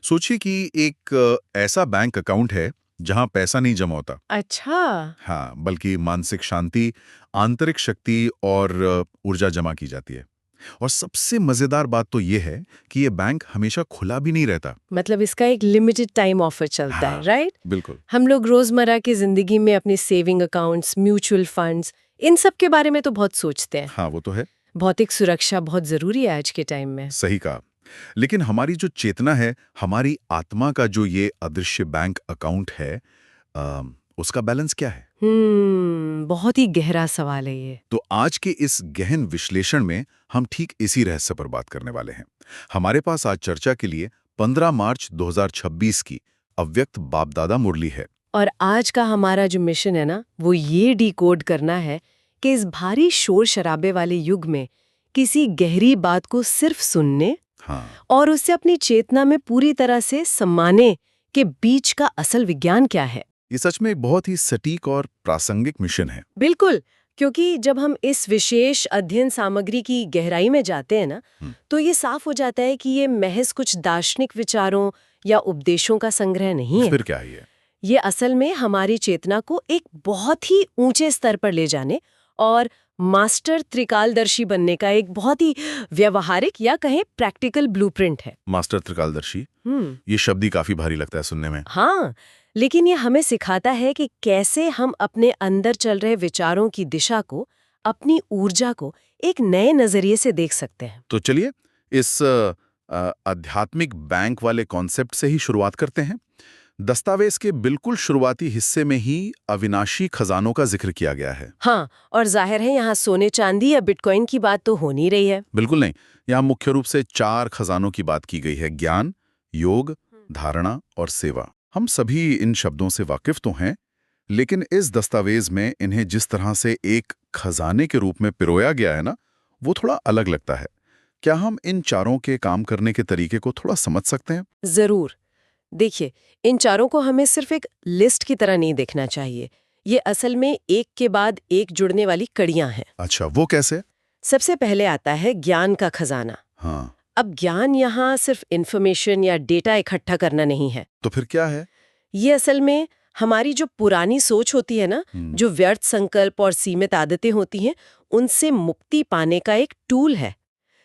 सोचिए कि एक ऐसा बैंक अकाउंट है जहां पैसा नहीं जमा होता। अच्छा। हाँ, बल्कि मानसिक शांति, आंतरिक शक्ति और ऊर्जा जमा की जाती है। और सबसे मजेदार बात तो ये है कि ये बैंक हमेशा खुला भी नहीं रहता। मतलब इसका एक लिमिटेड टाइम ऑफर चलता है, हाँ, राइट? बिल्कुल। हम लोग रोजमर्रा की जिंदगी में अपनी सेविंग अकाउंट्स, म्यूचुअल फंड्स, इन सब के बारे में तो बहुत सोचते हैं। हाँ, वो तो है। भौतिक सुरक्षा बहुत जरूरी है आज के टाइम में। सही कहा। लेकिन हमारी जो चेतना है, हमारी आत्मा का जो ये अदृश्य बैंक अकाउंट है, अ, उसका बैलेंस क्या है? बहुत ही गहरा सवाल है ये। तो आज के इस गहन विश्लेषण में हम ठीक इसी रहस्य पर बात करने वाले हैं। हमारे पास आज चर्चा के लिए 15 मार्च 2026 की अव्यक्त बाप दादा मुरली है। और आज का हमारा जो मिशन है ना, वो ये डिकोड करना है कि इस भारी शोर शराबे वाले युग में किसी गहरी बात को सिर्फ सुनने हाँ, और उससे अपनी चेतना में पूरी तरह से समाने के बीच का असल विज्ञान क्या है। ये सच में एक बहुत ही सटीक और प्रासंगिक मिशन है। बिल्कुल, क्योंकि जब हम इस विशेष अध्ययन सामग्री की गहराई में जाते हैं ना, हम्म, तो ये साफ हो जाता है कि ये महज कुछ दार्शनिक विचारों या उपदेशों का संग्रह नहीं है। फिर क्या है ये? ये असल में हमारी चेतना को एक बहुत ही ऊंचे स्तर पर ले जाने और मास्टर त्रिकालदर्शी बनने का एक बहुत ही व्यवहारिक या कहें प्रैक्टिकल ब्लूप्रिंट है। मास्टर त्रिकालदर्शी, ये शब्द ही काफी भारी लगता है सुनने में। हाँ, लेकिन ये हमें सिखाता है कि कैसे हम अपने अंदर चल रहे विचारों की दिशा को, अपनी ऊर्जा को एक नए नजरिए से देख सकते हैं। तो चलिए इस आध्यात्मिक बैंक वाले कॉन्सेप्ट से ही शुरुआत करते हैं। दस्तावेज के बिल्कुल शुरुआती हिस्से में ही अविनाशी खजानों का जिक्र किया गया है। हाँ, और जाहिर है यहाँ सोने चांदी या बिटकॉइन की बात तो हो नहीं रही है। बिल्कुल नहीं। यहाँ मुख्य रूप से 4 खजानों की बात की गई है: ज्ञान, योग, धारणा और सेवा। हम सभी इन शब्दों से वाकिफ तो हैं, लेकिन इस दस्तावेज में इन्हें जिस तरह से एक खजाने के रूप में पिरोया गया है ना, वो थोड़ा अलग लगता है। क्या हम इन चारों के काम करने के तरीके को थोड़ा समझ सकते हैं? जरूर। देखिए, इन चारों को हमें सिर्फ एक लिस्ट की तरह नहीं देखना चाहिए। ये असल में एक के बाद एक जुड़ने वाली कड़ियां हैं। अच्छा, वो कैसे? सबसे पहले आता है ज्ञान का खजाना। हाँ, अब ज्ञान यहाँ सिर्फ इंफॉर्मेशन या डेटा इकट्ठा करना नहीं है। तो फिर क्या है? ये असल में हमारी जो पुरानी सोच होती है ना, जो व्यर्थ संकल्प और सीमित आदतें होती हैं, उनसे मुक्ति पाने का एक टूल है।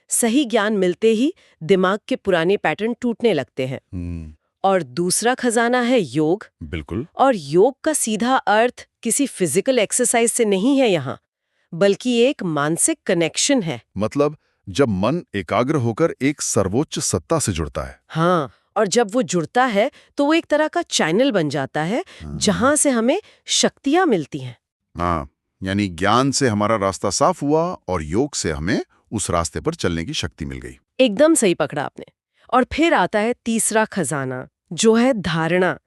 सही ज्ञान मिलते ही दिमाग के पुराने पैटर्न टूटने लगते हैं। हम्म, और दूसरा खजाना है योग। बिल्कुल। और योग का सीधा अर्थ किसी फिजिकल एक्सरसाइज से नहीं है यहाँ, बल्कि एक मानसिक कनेक्शन है। मतलब जब मन एकाग्र होकर एक सर्वोच्च सत्ता से जुड़ता है। हाँ, और जब वो जुड़ता है तो वो एक तरह का चैनल बन जाता है जहां से हमें शक्तियां मिलती हैं। हाँ, यानी ज्ञान से हमारा रास्ता साफ हुआ और योग से हमें उस रास्ते पर चलने की शक्ति मिल गई। एकदम सही पकड़ा आपने। और फिर आता है तीसरा खजाना, जो है धारणा।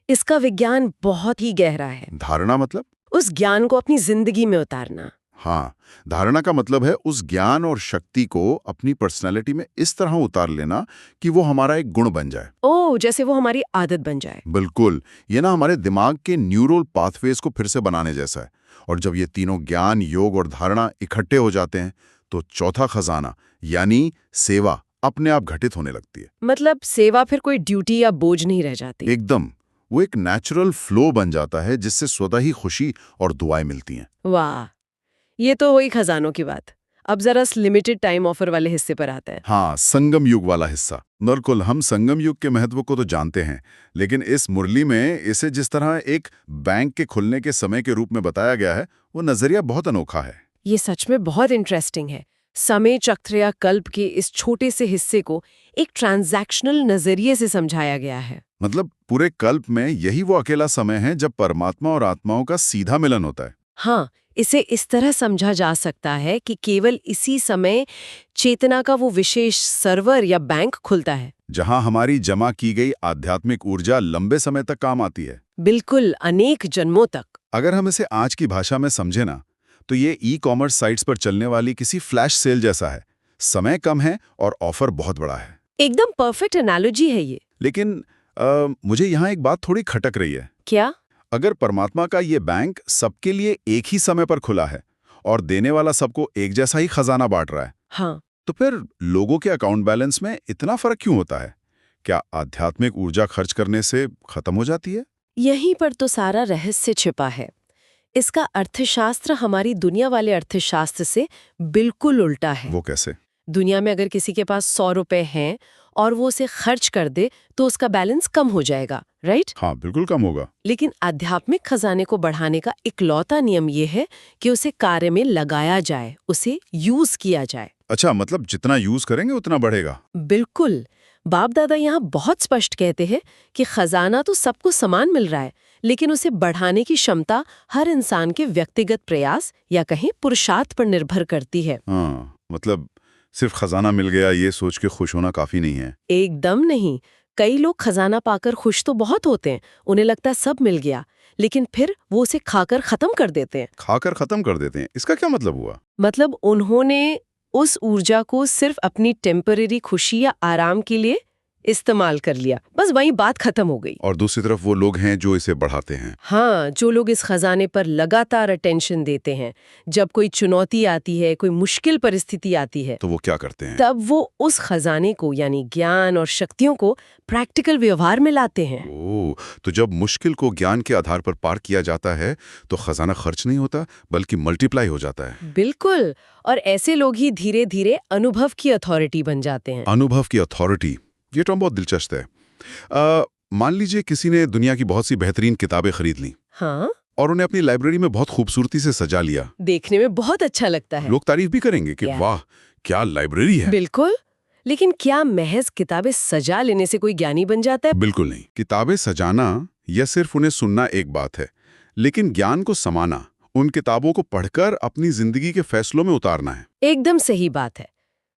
इसका विज्ञान बहुत ही गहरा है। धारणा मतलब? उस ज्ञान को अपनी जिंदगी में उतारना। हाँ, धारणा का मतलब है उस ज्ञान और शक्ति को अपनी पर्सनैलिटी में इस तरह उतार लेना कि वो हमारा एक गुण बन जाए। ओ, जैसे वो हमारी आदत बन जाए। बिल्कुल, ये ना हमारे दिमाग के न्यूरल पाथवेज को फिर से बनाने जैसा है। और जब ये तीनों ज्ञान, योग और धारणा इकट्ठे हो जाते हैं, तो चौथा खजाना यानी सेवा अपने आप घटित होने लगती है। मतलब सेवा फिर कोई ड्यूटी या बोझ नहीं रह जाती। एकदम, वो एक नेचुरल फ्लो बन जाता है जिससे स्वतः ही खुशी और दुआएं मिलती हैं। वाह, ये तो वही खजानों की बात। अब जरा लिमिटेड टाइम ऑफर वाले हिस्से पर आता है। हाँ, संगम युग वाला हिस्सा। बिल्कुल, हम संगम युग के महत्व को तो जानते हैं, लेकिन इस मुरली में इसे जिस तरह एक बैंक के खुलने के समय के रूप में बताया गया है, वो नजरिया बहुत अनोखा है। ये सच में बहुत इंटरेस्टिंग है। समय चक्र या कल्प के इस छोटे से हिस्से को एक ट्रांजैक्शनल नजरिए से समझाया गया है। मतलब पूरे कल्प में यही वो अकेला समय है जब परमात्मा और आत्माओं का सीधा मिलन होता है। हाँ, इसे इस तरह समझा जा सकता है कि केवल इसी समय चेतना का वो विशेष सर्वर या बैंक खुलता है, जहां हमारी जमा की गई आध्यात्मिक ऊर्जा लंबे समय तक काम आती है। बिल्कुल अनेक जन्मों तक। अगर हम इसे आज की भाषा में समझे ना, तो ये ई-कॉमर्स साइट्स पर चलने वाली किसी फ्लैश सेल जैसा है। समय कम है और ऑफर बहुत बड़ा है। एकदम परफेक्ट एनालॉजी है ये। लेकिन मुझे यहाँ एक बात थोड़ी खटक रही है। क्या? अगर परमात्मा का ये बैंक सबके लिए एक ही समय पर खुला है और देने वाला सबको एक जैसा ही खजाना बांट रहा है, हाँ, तो फिर लोगों के अकाउंट बैलेंस में इतना फर्क क्यों होता है? क्या आध्यात्मिक ऊर्जा खर्च करने से खत्म हो जाती है? यहीं पर तो सारा रहस्य छिपा है। इसका अर्थशास्त्र हमारी दुनिया वाले अर्थशास्त्र से बिल्कुल उल्टा है। वो कैसे? दुनिया में अगर किसी के पास 100 रुपए हैं और वो उसे खर्च कर दे तो उसका बैलेंस कम हो जाएगा, राइट? हाँ, बिल्कुल कम होगा। लेकिन आध्यात्मिक खजाने को बढ़ाने का इकलौता नियम ये है कि उसे कार्य में लगाया जाए, उसे यूज किया जाए। अच्छा, मतलब जितना यूज करेंगे उतना बढ़ेगा। बिल्कुल। बाप दादा यहाँ बहुत स्पष्ट कहते हैं कि खजाना तो सबको समान मिल रहा है, लेकिन उसे बढ़ाने की क्षमता हर इंसान के व्यक्तिगत प्रयास या कहीं पुरुषार्थ पर निर्भर करती है। हाँ, मतलब सिर्फ खजाना मिल गया ये सोच के खुश होना काफी नहीं है। एकदम नहीं। कई लोग खजाना पाकर खुश तो बहुत होते हैं, उन्हें लगता है सब मिल गया, लेकिन फिर वो उसे खाकर खत्म कर देते हैं। खाकर खत्म कर देते हैं, इसका क्या मतलब हुआ? मतलब उन्होंने उस ऊर्जा को सिर्फ अपनी टेम्परेरी खुशी या आराम के लिए इस्तेमाल कर लिया, बस वहीं बात खत्म हो गई। और दूसरी तरफ वो लोग हैं जो इसे बढ़ाते हैं। हाँ, जो लोग इस खजाने पर लगातार अटेंशन देते हैं, जब कोई चुनौती आती है, कोई मुश्किल परिस्थिति आती है, तो वो क्या करते हैं? तब वो उस खजाने को यानी ज्ञान और शक्तियों को प्रैक्टिकल व्यवहार में लाते हैं। ओह, तो जब मुश्किल को ज्ञान के आधार पर पार किया जाता है तो खजाना खर्च नहीं होता बल्कि मल्टीप्लाई हो जाता है। बिल्कुल। और ऐसे लोग ही धीरे धीरे अनुभव की अथॉरिटी बन जाते हैं। अनुभव की अथॉरिटी, ये टर्म बहुत दिलचस्प है। मान लीजिए किसी ने दुनिया की बहुत सी बेहतरीन किताबें खरीद ली हाँ, और उन्हें अपनी लाइब्रेरी में बहुत खूबसूरती से सजा लिया। देखने में बहुत अच्छा लगता है। लोग तारीफ भी करेंगे कि क्या? वाह क्या लाइब्रेरी है। बिल्कुल। लेकिन क्या महज किताबें सजा लेने से कोई ज्ञानी बन जाता है? बिल्कुल नहीं। किताबें सजाना या सिर्फ उन्हें सुनना एक बात है, लेकिन ज्ञान को समाना, उन किताबों को पढ़कर अपनी जिंदगी के फैसलों में उतारना है। एकदम सही बात है।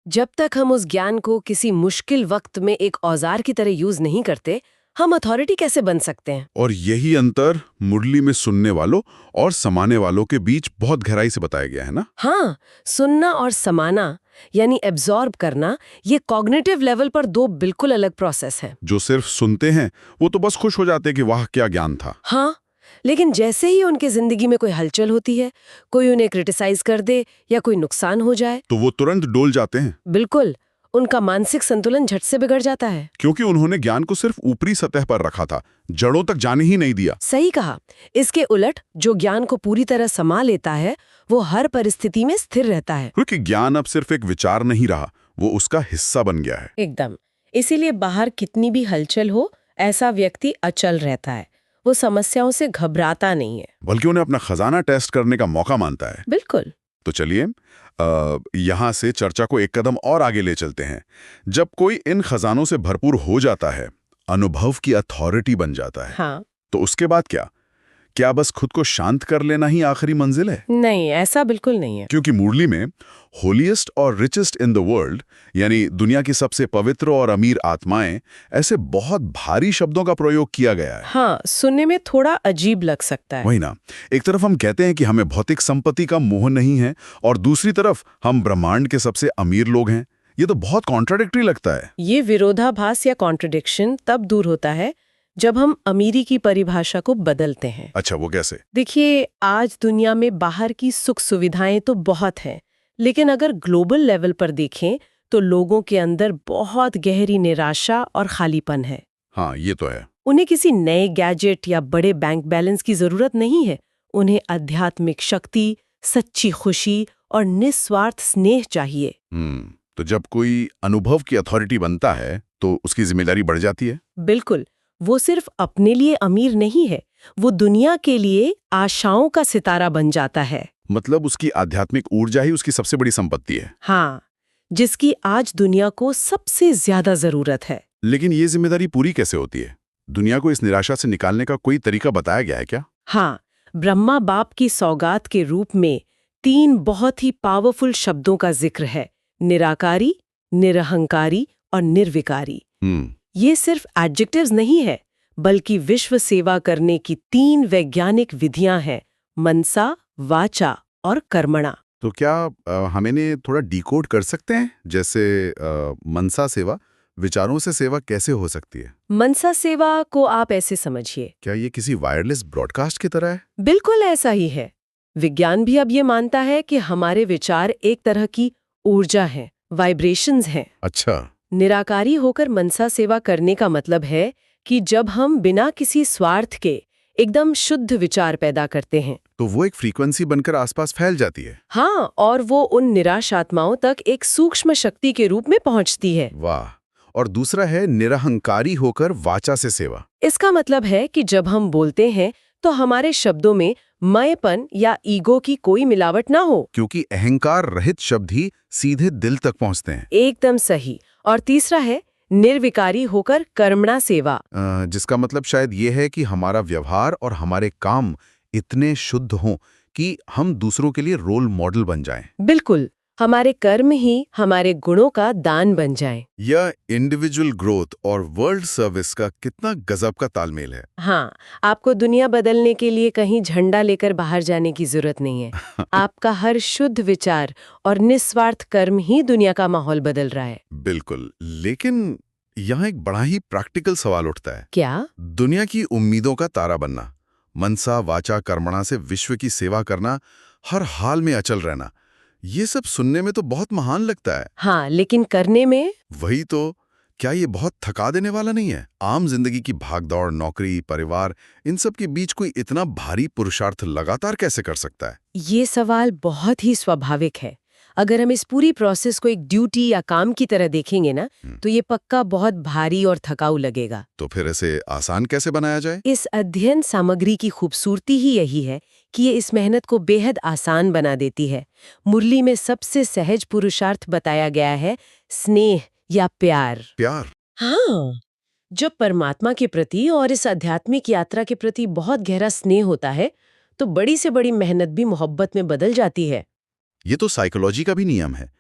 जब तक हम उस ज्ञान को किसी मुश्किल वक्त में एक औजार की तरह यूज नहीं करते, हम अथॉरिटी कैसे बन सकते हैं? और यही अंतर मुरली में सुनने वालों और समाने वालों के बीच बहुत गहराई से बताया गया है ना। हाँ, सुनना और समाना यानी एब्जॉर्ब करना, ये कॉग्निटिव लेवल पर दो बिल्कुल अलग प्रोसेस है। जो सिर्फ सुनते हैं वो तो बस खुश हो जाते हैं कि वाह क्या ज्ञान था। हाँ, लेकिन जैसे ही उनके जिंदगी में कोई हलचल होती है, कोई उन्हें क्रिटिसाइज कर दे या कोई नुकसान हो जाए, तो वो तुरंत डोल जाते हैं। बिल्कुल, उनका मानसिक संतुलन झट से बिगड़ जाता है। क्योंकि उन्होंने ज्ञान को सिर्फ ऊपरी सतह पर रखा था, जड़ों तक जाने ही नहीं दिया। सही कहा। इसके उलट जो ज्ञान को पूरी तरह समा लेता है, वो हर परिस्थिति में स्थिर रहता है। क्योंकि ज्ञान अब सिर्फ एक विचार नहीं रहा, वो उसका हिस्सा बन गया है। एकदम। इसीलिए बाहर कितनी भी हलचल हो, ऐसा व्यक्ति अचल रहता है। वो समस्याओं से घबराता नहीं है, बल्कि उन्हें अपना खजाना टेस्ट करने का मौका मानता है। बिल्कुल। तो चलिए यहाँ से चर्चा को एक कदम और आगे ले चलते हैं। जब कोई इन खजानों से भरपूर हो जाता है, अनुभव की अथॉरिटी बन जाता है, हाँ। तो उसके बाद क्या बस खुद को शांत कर लेना ही आखिरी मंजिल है? नहीं, ऐसा बिल्कुल नहीं है। क्योंकि मुरली में होलीएस्ट और रिचेस्ट इन द वर्ल्ड, यानी दुनिया की सबसे पवित्र और अमीर आत्माएं, ऐसे बहुत भारी शब्दों का प्रयोग किया गया है। हाँ, सुनने में थोड़ा अजीब लग सकता है। वही ना, एक तरफ हम कहते हैं कि हमें भौतिक संपत्ति का मोह नहीं है और दूसरी तरफ हम ब्रह्मांड के सबसे अमीर लोग हैं। ये तो बहुत कॉन्ट्राडिक्टरी लगता है। ये विरोधाभास या कॉन्ट्रडिक्शन तब दूर होता है जब हम अमीरी की परिभाषा को बदलते हैं। अच्छा, वो कैसे? देखिए, आज दुनिया में बाहर की सुख सुविधाएं तो बहुत हैं, लेकिन अगर ग्लोबल लेवल पर देखें तो लोगों के अंदर बहुत गहरी निराशा और खालीपन है। हाँ, ये तो है। उन्हें किसी नए गैजेट या बड़े बैंक बैलेंस की जरूरत नहीं है। उन्हें आध्यात्मिक शक्ति, सच्ची खुशी और निस्वार्थ स्नेह चाहिए। तो जब कोई अनुभव की अथॉरिटी बनता है तो उसकी जिम्मेदारी बढ़ जाती है। बिल्कुल। वो सिर्फ अपने लिए अमीर नहीं है, वो दुनिया के लिए आशाओं का सितारा बन जाता है। मतलब उसकी आध्यात्मिक ऊर्जा ही उसकी सबसे बड़ी संपत्ति है। हाँ, जिसकी आज दुनिया को सबसे ज्यादा जरूरत है। लेकिन ये जिम्मेदारी पूरी कैसे होती है? दुनिया को इस निराशा से निकालने का कोई तरीका बताया गया है क्या? हाँ, ब्रह्मा बाप की सौगात के रूप में 3 बहुत ही पावरफुल शब्दों का जिक्र है: निराकारी, निरहंकारी और निर्विकारी। ये सिर्फ एडजेक्टिव्स नहीं है, बल्कि विश्व सेवा करने की 3 वैज्ञानिक विधियां हैं: मनसा, वाचा और कर्मणा। तो क्या हम इन्हें थोड़ा डिकोड कर सकते हैं? जैसे मनसा सेवा, विचारों से सेवा कैसे हो सकती है? मनसा सेवा को आप ऐसे समझिए, क्या ये किसी वायरलेस ब्रॉडकास्ट की तरह है? बिल्कुल ऐसा ही है। विज्ञान भी अब ये मानता है कि हमारे विचार एक तरह की ऊर्जा है, वाइब्रेशंस हैं। अच्छा। निराकारी होकर मनसा सेवा करने का मतलब है कि जब हम बिना किसी स्वार्थ के एकदम शुद्ध विचार पैदा करते हैं। तो वो एक फ्रीक्वेंसी बनकर आसपास फैल जाती है। हाँ, और वो उन निराश आत्माओं तक एक सूक्ष्म शक्ति के रूप में पहुंचती है। वाह। और दूसरा है निरहंकारी होकर वाचा से सेवा। इसका मतलब है कि जब हम बोलते हैं तो हमारे शब्दों में मैंपन या ईगो की कोई मिलावट ना हो। क्योंकि अहंकार रहित शब्द ही सीधे दिल तक पहुंचते हैं। एकदम सही। और तीसरा है निर्विकारी होकर कर्मणा सेवा। जिसका मतलब शायद ये है कि हमारा व्यवहार और हमारे काम इतने शुद्ध हों कि हम दूसरों के लिए रोल मॉडल बन जाएं। बिल्कुल, हमारे कर्म ही हमारे गुणों का दान बन जाए। यह इंडिविजुअल ग्रोथ और वर्ल्ड सर्विस का कितना गजब का तालमेल है। हाँ, आपको दुनिया बदलने के लिए कहीं झंडा लेकर बाहर जाने की जरूरत नहीं है। आपका हर शुद्ध विचार और निस्वार्थ कर्म ही दुनिया का माहौल बदल रहा है। बिल्कुल, लेकिन यहाँ एक बड़ा ही प्रैक्टिकल सवाल उठता है। क्या? दुनिया की उम्मीदों का तारा बनना, मनसा वाचा कर्मणा से विश्व की सेवा करना, हर हाल में अचल रहना, ये सब सुनने में तो बहुत महान लगता है। हाँ, लेकिन करने में? वही तो, क्या ये बहुत थका देने वाला नहीं है? आम जिंदगी की भागदौड़, नौकरी, परिवार, इन सब के बीच कोई इतना भारी पुरुषार्थ लगातार कैसे कर सकता है? ये सवाल बहुत ही स्वाभाविक है। अगर हम इस पूरी प्रोसेस को एक ड्यूटी या काम की तरह देखेंगे ना, तो ये पक्का बहुत भारी और थकाऊ लगेगा। तो फिर इसे आसान कैसे बनाया जाए? इस अध्ययन सामग्री की खूबसूरती ही यही है कि ये इस मेहनत को बेहद आसान बना देती है। मुरली में सबसे सहज पुरुषार्थ बताया गया है स्नेह या प्यार। प्यार? हाँ, जब परमात्मा के प्रति और इस आध्यात्मिक यात्रा के प्रति बहुत गहरा स्नेह होता है, तो बड़ी से बड़ी मेहनत भी मोहब्बत में बदल जाती है। ये तो साइकोलॉजी का भी नियम है।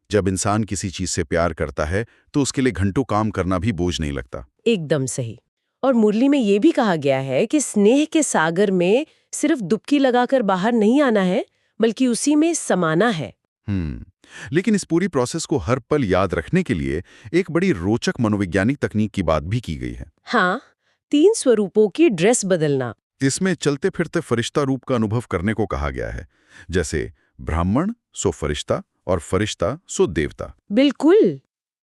जब इंसान किसी चीज से प्यार करता है तो उसके लिए घंटों काम करना भी बोझ नहीं लगता। एकदम सही। और मुरली में ये भी कहा गया है कि स्नेह के सागर में सिर्फ डुबकी लगाकर बाहर नहीं आना है, बल्कि उसी में समाना है। लेकिन इस पूरी प्रोसेस को हर पल याद रखने के लिए एक बड़ी रोचक मनोवैज्ञानिक तकनीक की बात भी की गई है। हाँ, 3 स्वरूपों की ड्रेस बदलना। इसमें चलते फिरते फरिश्ता रूप का अनुभव करने को कहा गया है, जैसे ब्राह्मण सो फरिश्ता और फरिश्ता सो देवता। बिल्कुल।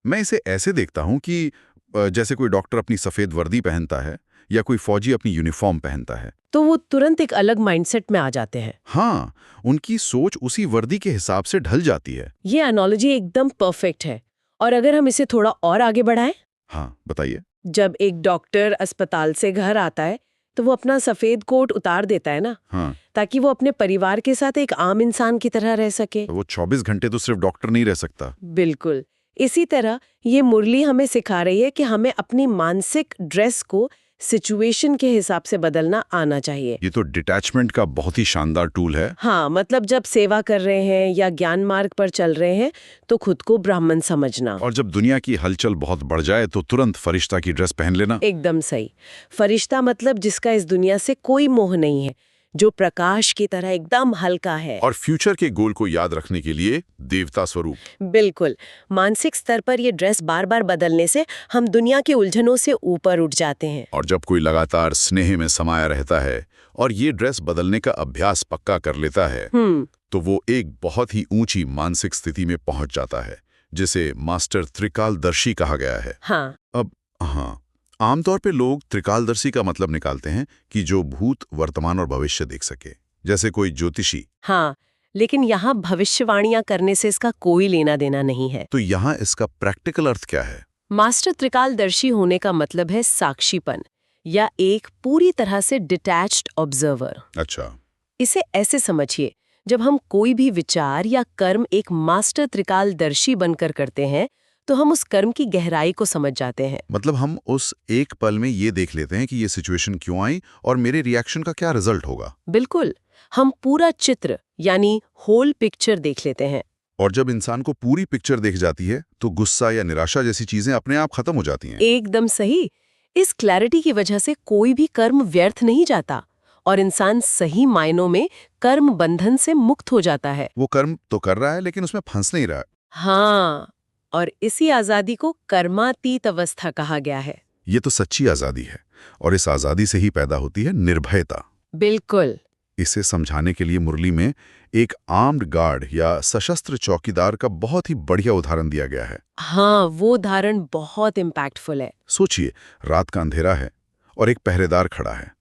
मैं इसे ऐसे देखता हूं कि जैसे कोई डॉक्टर अपनी सफेद वर्दी पहनता है या कोई फौजी अपनी यूनिफॉर्म पहनता है, तो वो तुरंत एक अलग माइंडसेट में आ जाते हैं। हाँ, उनकी सोच उसी वर्दी के हिसाब से ढल जाती है। ये एनालॉजी एकदम परफेक्ट है। और अगर हम इसे थोड़ा और आगे बढ़ाएं? हाँ, बताइए। जब एक डॉक्टर अस्पताल से घर आता है तो वो अपना सफेद कोट उतार देता है ना, हाँ, ताकि वो अपने परिवार के साथ एक आम इंसान की तरह रह सके। वो 24 घंटे तो सिर्फ डॉक्टर नहीं रह सकता। बिल्कुल। इसी तरह ये मुरली हमें सिखा रही है कि हमें अपनी मानसिक ड्रेस को सिचुएशन के हिसाब से बदलना आना चाहिए। ये तो डिटैचमेंट का बहुत ही शानदार टूल है। हाँ, मतलब जब सेवा कर रहे हैं या ज्ञान मार्ग पर चल रहे हैं तो खुद को ब्राह्मण समझना। और जब दुनिया की हलचल बहुत बढ़ जाए तो तुरंत फरिश्ता की ड्रेस पहन लेना। एकदम सही। फरिश्ता मतलब जिसका इस दुनिया से कोई मोह नहीं है, जो प्रकाश की तरह एकदम हल्का है। और फ्यूचर के गोल को याद रखने के लिए देवता स्वरूप। बिल्कुल। मानसिक स्तर पर ये ड्रेस बार बार बदलने से हम दुनिया के उलझनों से ऊपर उठ जाते हैं। और जब कोई लगातार स्नेह में समाया रहता है और ये ड्रेस बदलने का अभ्यास पक्का कर लेता है, तो वो एक बहुत ही ऊंची मानसिक स्थिति में पहुंच जाता है, जिसे मास्टर त्रिकालदर्शी कहा गया है। हाँ। अब हाँ, आमतौर पे लोग त्रिकालदर्शी का मतलब निकालते हैं कि जो भूत, वर्तमान और भविष्य देख सके, जैसे कोई ज्योतिषी। हाँ, लेकिन यहाँ भविष्यवाणियां करने से इसका कोई लेना देना नहीं है। तो यहाँ इसका प्रैक्टिकल अर्थ क्या है? मास्टर त्रिकालदर्शी होने का मतलब है साक्षीपन या एक पूरी तरह से डिटैच्ड ऑब्जर्वर। अच्छा। इसे ऐसे समझिए, जब हम कोई भी विचार या कर्म एक मास्टर त्रिकालदर्शी बनकर करते हैं तो हम उस कर्म की गहराई को समझ जाते हैं। मतलब हम उस एक पल में ये देख लेते हैं कि ये सिचुएशन क्यों आई और मेरे रिएक्शन का क्या रिजल्ट होगा। बिल्कुल, हम पूरा चित्र यानी होल पिक्चर देख लेते हैं। और जब इंसान को पूरी पिक्चर देख जाती है तो गुस्सा या निराशा जैसी चीजें अपने आप खत्म हो जाती हैं। एकदम सही। इस क्लैरिटी की वजह से कोई भी कर्म व्यर्थ नहीं जाता और इंसान सही मायनों में कर्म बंधन से मुक्त हो जाता है। वो कर्म तो कर रहा है लेकिन उसमें फंस नहीं रहा। हाँ, और इसी आजादी को कर्मातीत अवस्था कहा गया है। ये तो सच्ची आजादी है और इस आजादी से ही पैदा होती है निर्भयता। बिल्कुल। इसे समझाने के लिए मुरली में एक आर्म्ड गार्ड या सशस्त्र चौकीदार का बहुत ही बढ़िया उदाहरण दिया गया है। हाँ, वो उदाहरण बहुत इम्पैक्टफुल है। सोचिए, रात का अंधेरा है और एक पहरेदार खड़ा है।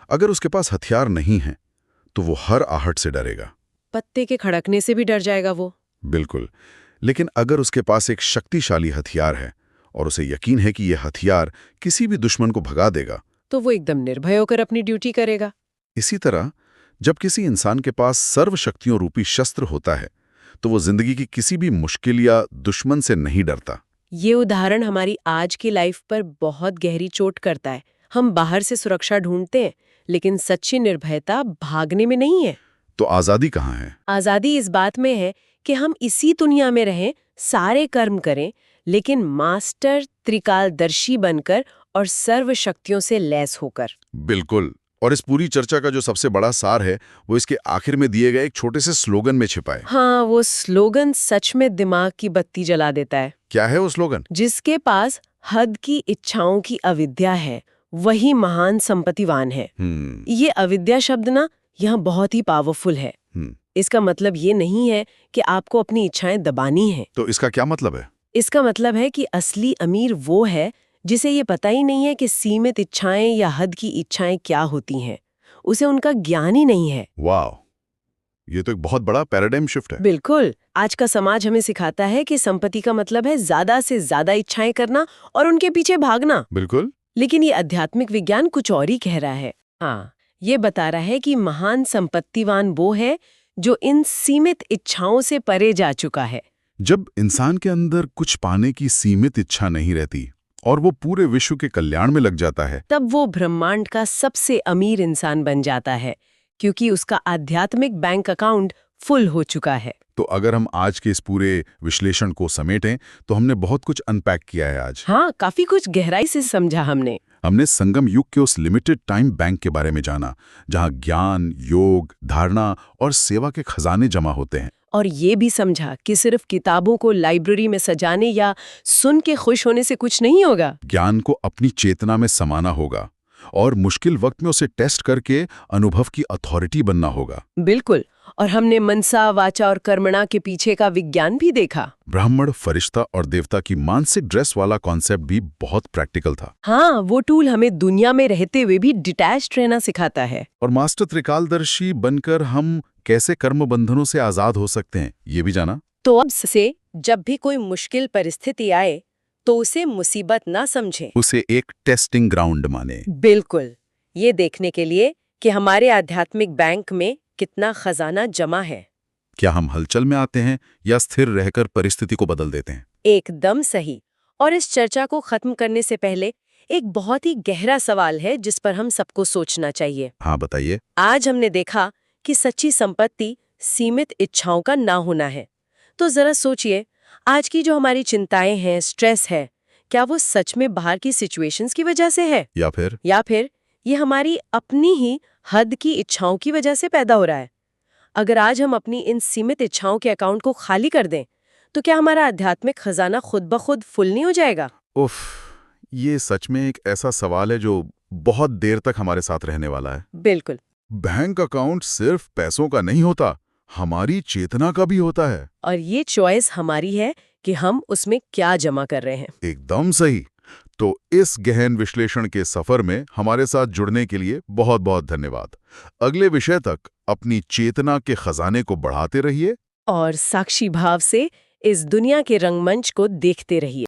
अगर उसके पास हथियार नहीं है तो वो हर आहट से डरेगा। पत्ते के खड़कने से भी डर जाएगा वो। बिल्कुल। लेकिन अगर उसके पास एक शक्तिशाली हथियार है और उसे यकीन है कि यह हथियार किसी भी दुश्मन को भगा देगा, तो वो एकदम निर्भय होकर अपनी ड्यूटी करेगा। इसी तरह जब किसी इंसान के पास सर्व शक्तियों रूपी शस्त्र होता है तो वो जिंदगी की किसी भी मुश्किल या दुश्मन से नहीं डरता। ये उदाहरण हमारी आज की लाइफ पर बहुत गहरी चोट करता है। हम बाहर से सुरक्षा ढूंढते हैं, लेकिन सच्ची निर्भयता भागने में नहीं है। तो आजादी कहाँ है? आजादी इस बात में है कि हम इसी दुनिया में रहें, सारे कर्म करें, लेकिन मास्टर त्रिकालदर्शी बनकर और सर्व शक्तियों से लैस होकर। बिल्कुल। और इस पूरी चर्चा का जो सबसे बड़ा सार है वो इसके आखिर में दिए गए एक छोटे से स्लोगन में छिपा है। हाँ, वो स्लोगन सच में दिमाग की बत्ती जला देता है। क्या है वो स्लोगन? जिसके पास हद की इच्छाओं की अविद्या है, वही महान संपत्तिवान है। ये अविद्या शब्द ना यहाँ बहुत ही पावरफुल है। इसका मतलब ये नहीं है कि आपको अपनी इच्छाएं दबानी है। तो इसका क्या मतलब है? इसका मतलब है कि असली अमीर वो है जिसे ये पता ही नहीं है कि सीमित इच्छाएं या हद की इच्छाएं क्या होती हैं। उसे उनका ज्ञान ही नहीं है। वाह, ये तो एक बहुत बड़ा पैराडाइम शिफ्ट है। बिल्कुल। आज का समाज हमें सिखाता है कि संपत्ति का मतलब है ज्यादा से ज्यादा इच्छाएं करना और उनके पीछे भागना। बिल्कुल। लेकिन ये आध्यात्मिक विज्ञान कुछ और ही कह रहा है। हाँ, ये बता रहा है कि महान संपत्तिवान वो है जो इन सीमित इच्छाओं से परे जा चुका है। जब इंसान के अंदर कुछ पाने की सीमित इच्छा नहीं रहती और वो पूरे विश्व के कल्याण में लग जाता है, तब वो ब्रह्मांड का सबसे अमीर इंसान बन जाता है, क्योंकि उसका आध्यात्मिक बैंक अकाउंट फुल हो चुका है। तो अगर हम आज के इस पूरे विश्लेषण को समेटें तो हमने बहुत कुछ अनपैक किया है आज। हाँ, काफी कुछ गहराई से समझा हमने। हमने संगम युग के उस लिमिटेड टाइम बैंक के बारे में जाना जहां ज्ञान, योग, धारणा और सेवा के खजाने जमा होते हैं। और ये भी समझा कि सिर्फ किताबों को लाइब्रेरी में सजाने या सुन के खुश होने से कुछ नहीं होगा। ज्ञान को अपनी चेतना में समाना होगा और मुश्किल वक्त में उसे टेस्ट करके अनुभव की अथॉरिटी बनना होगा। बिल्कुल। और हमने मनसा, वाचा और कर्मणा के पीछे का विज्ञान भी देखा। ब्राह्मण, फरिश्ता और देवता की मानसिक ड्रेस वाला कॉन्सेप्ट भी बहुत प्रैक्टिकल था। हाँ, वो टूल हमें दुनिया में रहते हुए भी डिटैच्ड रहना सिखाता है। और मास्टर त्रिकालदर्शी बनकर हम कैसे कर्म बंधनों से आजाद हो सकते हैं, ये भी जाना। तो अब से जब भी कोई मुश्किल परिस्थिति आए तो उसे मुसीबत ना समझें, उसे एक टेस्टिंग ग्राउंड माने। बिल्कुल, ये देखने के लिए कि हमारे आध्यात्मिक बैंक में कितना खजाना जमा है। क्या हम हलचल में आते हैं या स्थिर रहकर परिस्थिति को बदल देते हैं? एकदम सही। और इस चर्चा को खत्म करने से पहले एक बहुत ही गहरा सवाल है जिस पर हम सबको सोचना चाहिए। हाँ, बताइए। आज हमने देखा कि सच्ची संपत्ति सीमित इच्छाओं का ना होना है। तो जरा सोचिए, आज की जो हमारी चिंताएं हैं, स्ट्रेस है, क्या वो सच में बाहर की सिचुएशंस की वजह से है या फिर ये हमारी अपनी ही हद की इच्छाओं की वजह से पैदा हो रहा है? अगर आज हम अपनी इन सीमित इच्छाओं के अकाउंट को खाली कर दें तो क्या हमारा आध्यात्मिक खजाना खुद ब खुद फुल नहीं हो जाएगा? उफ, ये सच में एक ऐसा सवाल है जो बहुत देर तक हमारे साथ रहने वाला है। बिल्कुल। बैंक अकाउंट सिर्फ पैसों का नहीं होता, हमारी चेतना का भी होता है। और ये चॉइस हमारी है कि हम उसमें क्या जमा कर रहे हैं। एकदम सही। तो इस गहन विश्लेषण के सफर में हमारे साथ जुड़ने के लिए बहुत बहुत धन्यवाद। अगले विषय तक अपनी चेतना के खजाने को बढ़ाते रहिए और साक्षी भाव से इस दुनिया के रंगमंच को देखते रहिए।